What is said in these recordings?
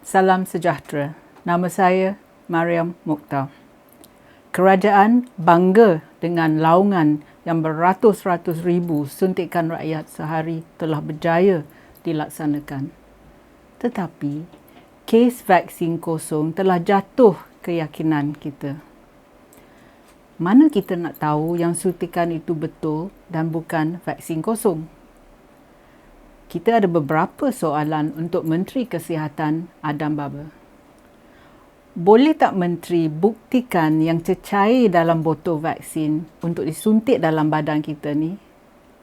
Salam sejahtera. Nama saya Mariam Mukhtar. Kerajaan bangga dengan laungan yang beratus-ratus ribu suntikan rakyat sehari telah berjaya dilaksanakan. Tetapi, kes vaksin kosong telah jatuh keyakinan kita. Mana kita nak tahu yang suntikan itu betul dan bukan vaksin kosong? Kita ada beberapa soalan untuk Menteri Kesihatan Adam Baba. Boleh tak Menteri buktikan yang cecair dalam botol vaksin untuk disuntik dalam badan kita ni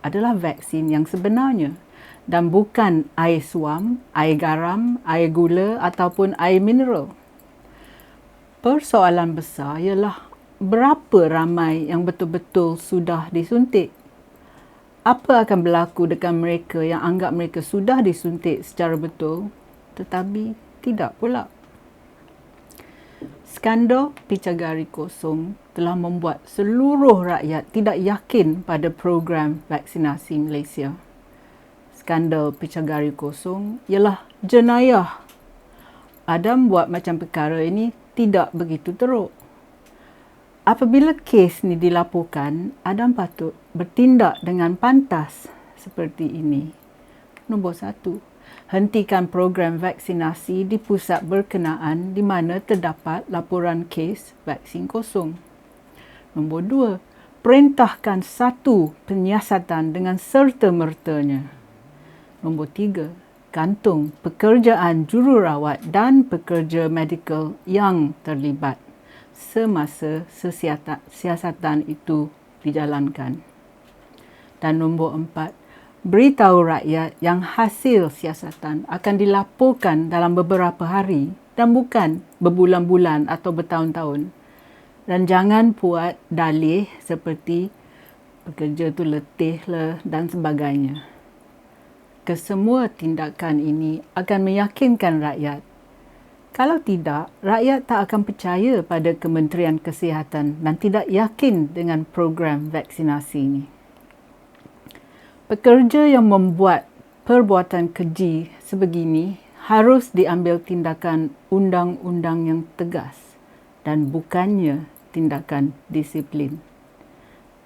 adalah vaksin yang sebenarnya dan bukan air suam, air garam, air gula ataupun air mineral? Persoalan besar ialah berapa ramai yang betul-betul sudah disuntik? Apa akan berlaku dengan mereka yang anggap mereka sudah disuntik secara betul tetapi tidak pula? Skandal picagari kosong telah membuat seluruh rakyat tidak yakin pada program vaksinasi Malaysia. Skandal picagari kosong ialah jenayah. Adam buat macam perkara ini tidak begitu teruk. Apabila kes ni dilaporkan, Adam patut bertindak dengan pantas seperti ini. Nombor 1, hentikan program vaksinasi di pusat berkenaan di mana terdapat laporan kes vaksin kosong. Nombor 2, perintahkan satu penyiasatan dengan serta-mertanya. Nombor 3, gantung pekerjaan jururawat dan pekerja medikal yang terlibat semasa siasatan itu dijalankan. Dan nombor 4, beritahu rakyat yang hasil siasatan akan dilaporkan dalam beberapa hari dan bukan berbulan-bulan atau bertahun-tahun. Dan jangan buat dalih seperti pekerja tu letih lah dan sebagainya. Kesemua tindakan ini akan meyakinkan rakyat. Kalau tidak, rakyat tak akan percaya pada Kementerian Kesihatan dan tidak yakin dengan program vaksinasi ini. Pekerja yang membuat perbuatan keji sebegini harus diambil tindakan undang-undang yang tegas dan bukannya tindakan disiplin.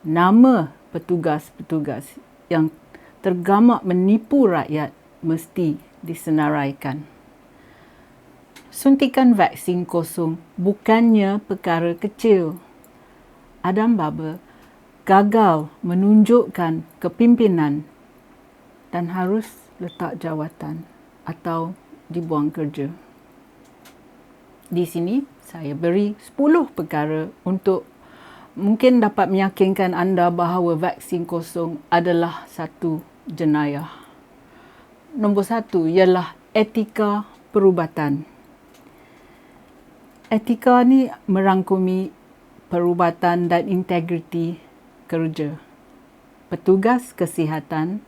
Nama petugas-petugas yang tergamak menipu rakyat mesti disenaraikan. Suntikan vaksin kosong bukannya perkara kecil. Adam Baba gagal menunjukkan kepimpinan dan harus letak jawatan atau dibuang kerja. Di sini saya beri 10 perkara untuk mungkin dapat meyakinkan anda bahawa vaksin kosong adalah satu jenayah. Nombor 1 ialah etika perubatan. Etika ni merangkumi perubatan dan integriti kerja. Petugas kesihatan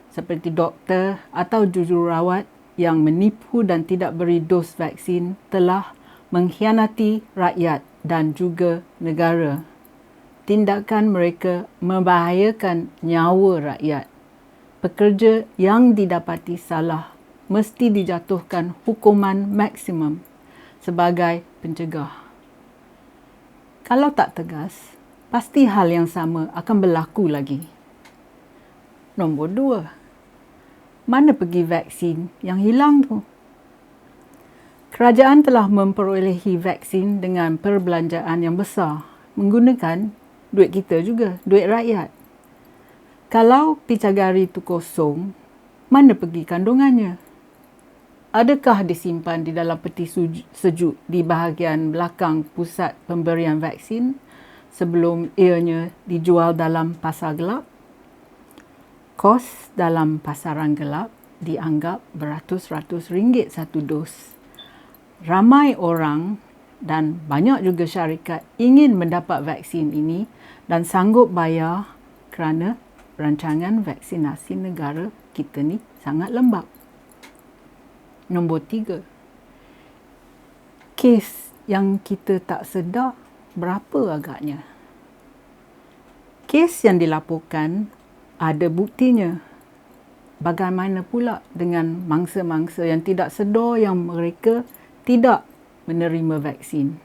seperti doktor atau jururawat yang menipu dan tidak beri dos vaksin telah mengkhianati rakyat dan juga negara. Tindakan mereka membahayakan nyawa rakyat. Pekerja yang didapati salah mesti dijatuhkan hukuman maksimum sebagai pencegah. Kalau tak tegas, pasti hal yang sama akan berlaku lagi. Nombor 2, mana pergi vaksin yang hilang tu? Kerajaan telah memperolehi vaksin dengan perbelanjaan yang besar, menggunakan duit kita juga, duit rakyat. Kalau picagari itu kosong, mana pergi kandungannya? Adakah disimpan di dalam peti sejuk di bahagian belakang pusat pemberian vaksin sebelum ianya dijual dalam pasar gelap? Kos dalam pasaran gelap dianggap beratus-ratus ringgit satu dos. Ramai orang dan banyak juga syarikat ingin mendapat vaksin ini dan sanggup bayar kerana rancangan vaksinasi negara kita ni sangat lembab. Nombor 3, kes yang kita tak sedar berapa agaknya. Kes yang dilaporkan ada buktinya. bagaimana pula dengan mangsa-mangsa yang tidak sedar yang mereka tidak menerima vaksin?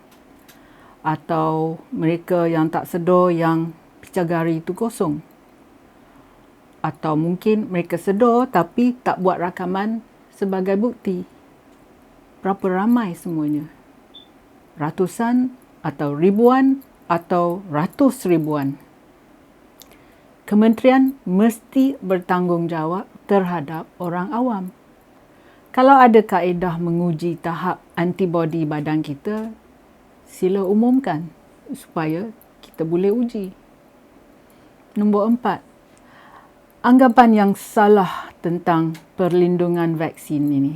Atau mereka yang tak sedar yang picagari itu kosong? Atau mungkin mereka sedar tapi tak buat rakaman sebagai bukti? Berapa ramai semuanya? Ratusan atau ribuan atau ratus ribuan? Kementerian mesti bertanggungjawab terhadap orang awam. Kalau ada kaedah menguji tahap antibodi badan kita, sila umumkan supaya kita boleh uji. Nombor 4, anggapan yang salah tentang perlindungan vaksin ini.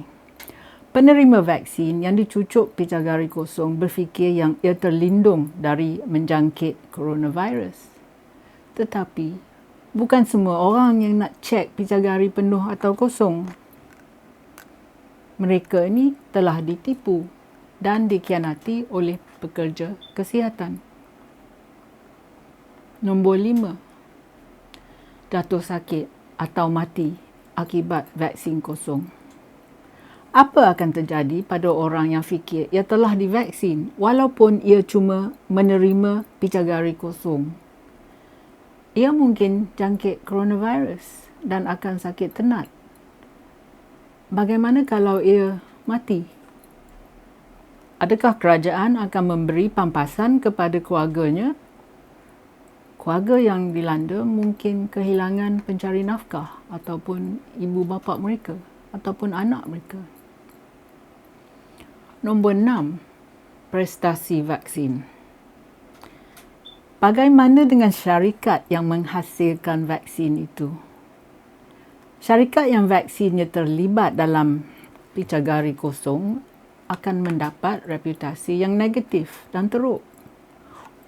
Penerima vaksin yang dicucuk picagari kosong berfikir yang ia terlindung dari menjangkit coronavirus. Tetapi, bukan semua orang yang nak cek picagari penuh atau kosong. Mereka ini telah ditipu dan dikhianati oleh pekerja kesihatan. Nombor 5, jatuh sakit atau mati akibat vaksin kosong. Apa akan terjadi pada orang yang fikir ia telah divaksin walaupun ia cuma menerima picagari kosong? Ia mungkin jangkit coronavirus dan akan sakit tenat. Bagaimana kalau ia mati? Adakah kerajaan akan memberi pampasan kepada keluarganya? Keluarga yang dilanda mungkin kehilangan pencari nafkah ataupun ibu bapa mereka ataupun anak mereka. Nombor 6, prestasi vaksin. Bagaimana dengan syarikat yang menghasilkan vaksin itu? Syarikat yang vaksinnya terlibat dalam picagari kosong akan mendapat reputasi yang negatif dan teruk.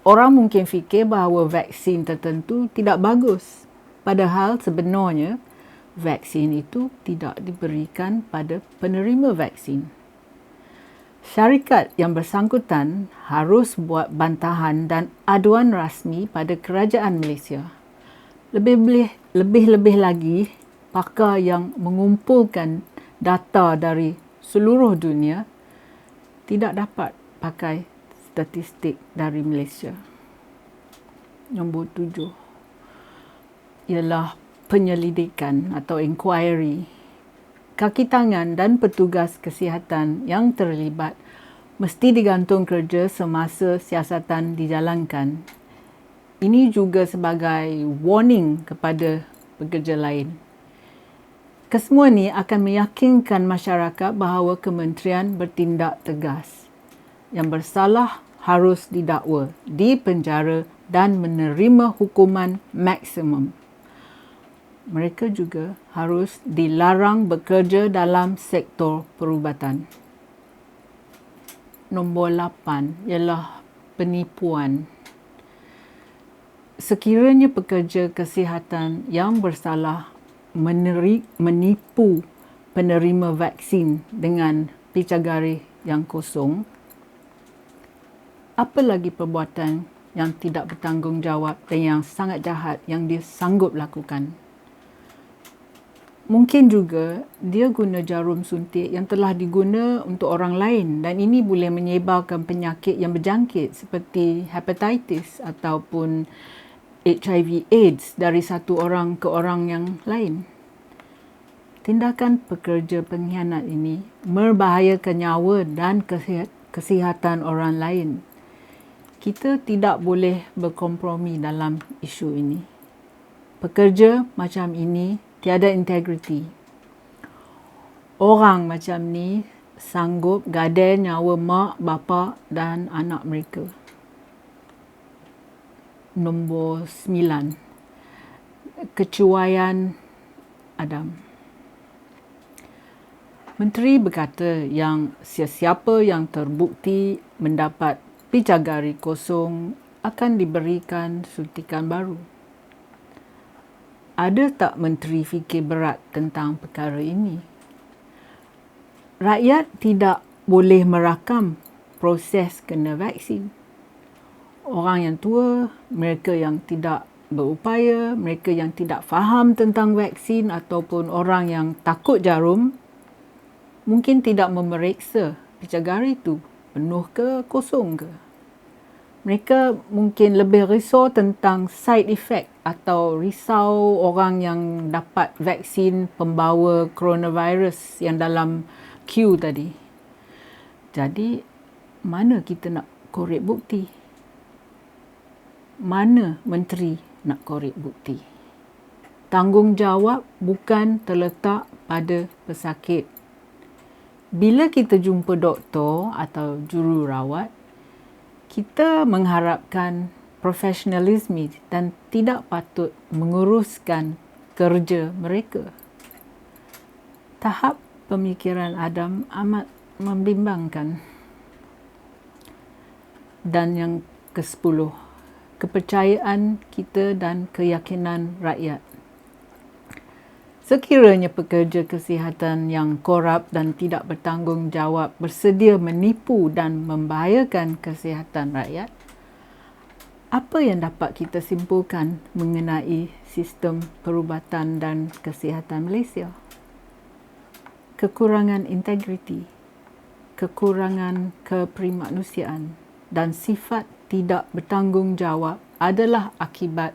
Orang mungkin fikir bahawa vaksin tertentu tidak bagus, padahal sebenarnya vaksin itu tidak diberikan pada penerima vaksin. Syarikat yang bersangkutan harus buat bantahan dan aduan rasmi pada kerajaan Malaysia. Lebih-lebih lagi, pakar yang mengumpulkan data dari seluruh dunia tidak dapat pakai statistik dari Malaysia. Nombor 7 ialah penyelidikan atau inquiry. Kaki tangan dan petugas kesihatan yang terlibat mesti digantung kerja semasa siasatan dijalankan. Ini juga sebagai warning kepada pekerja lain. Kesemua ini akan meyakinkan masyarakat bahawa kementerian bertindak tegas. Yang bersalah harus didakwa, dipenjara dan menerima hukuman maksimum. Mereka juga harus dilarang bekerja dalam sektor perubatan. Nombor 8 ialah penipuan. Sekiranya pekerja kesihatan yang bersalah menipu penerima vaksin dengan picagari yang kosong, apa lagi perbuatan yang tidak bertanggungjawab dan yang sangat jahat yang dia sanggup lakukan? Mungkin juga dia guna jarum suntik yang telah diguna untuk orang lain dan ini boleh menyebarkan penyakit yang berjangkit seperti hepatitis ataupun HIV AIDS dari satu orang ke orang yang lain. Tindakan pekerja pengkhianat ini membahayakan nyawa dan kesihatan orang lain. Kita tidak boleh berkompromi dalam isu ini. Pekerja macam ini tiada integriti. Orang macam ni sanggup gadai nyawa mak, bapa dan anak mereka. Nombor 9. Kecuaian Adam. Menteri berkata yang sesiapa yang terbukti mendapat picagari kosong akan diberikan suntikan baru. Ada tak menteri fikir berat tentang perkara ini? Rakyat tidak boleh merakam proses kena vaksin. Orang yang tua, mereka yang tidak berupaya, mereka yang tidak faham tentang vaksin ataupun orang yang takut jarum mungkin tidak memeriksa picagari itu penuh ke kosong ke. Mereka mungkin lebih risau tentang side effect atau risau orang yang dapat vaksin pembawa coronavirus yang dalam queue tadi. Jadi, mana kita nak korek bukti? Mana menteri nak korek bukti? Tanggungjawab bukan terletak pada pesakit. Bila kita jumpa doktor atau jururawat, kita mengharapkan profesionalisme dan tidak patut menguruskan kerja mereka. Tahap pemikiran Adam amat membimbangkan. Dan yang ke-10, kepercayaan kita dan keyakinan rakyat. Sekiranya pekerja kesihatan yang korup dan tidak bertanggungjawab bersedia menipu dan membahayakan kesihatan rakyat, apa yang dapat kita simpulkan mengenai sistem perubatan dan kesihatan Malaysia? Kekurangan integriti, kekurangan keprimanusiaan dan sifat tidak bertanggungjawab adalah akibat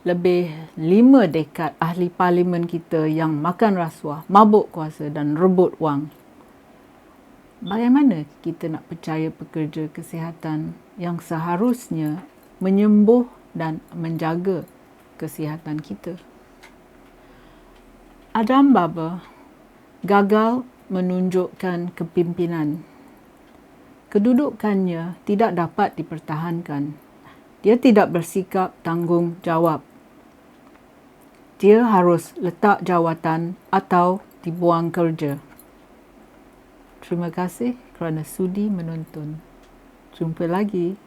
lebih 5 dekad ahli parlimen kita yang makan rasuah, mabuk kuasa dan rebut wang. Bagaimana kita nak percaya pekerja kesihatan yang seharusnya menyembuh dan menjaga kesihatan kita? Adam Baba gagal menunjukkan kepimpinan. Kedudukannya tidak dapat dipertahankan. Dia tidak bersikap tanggungjawab. Dia harus letak jawatan atau dibuang kerja. Terima kasih kerana sudi menonton. Jumpa lagi.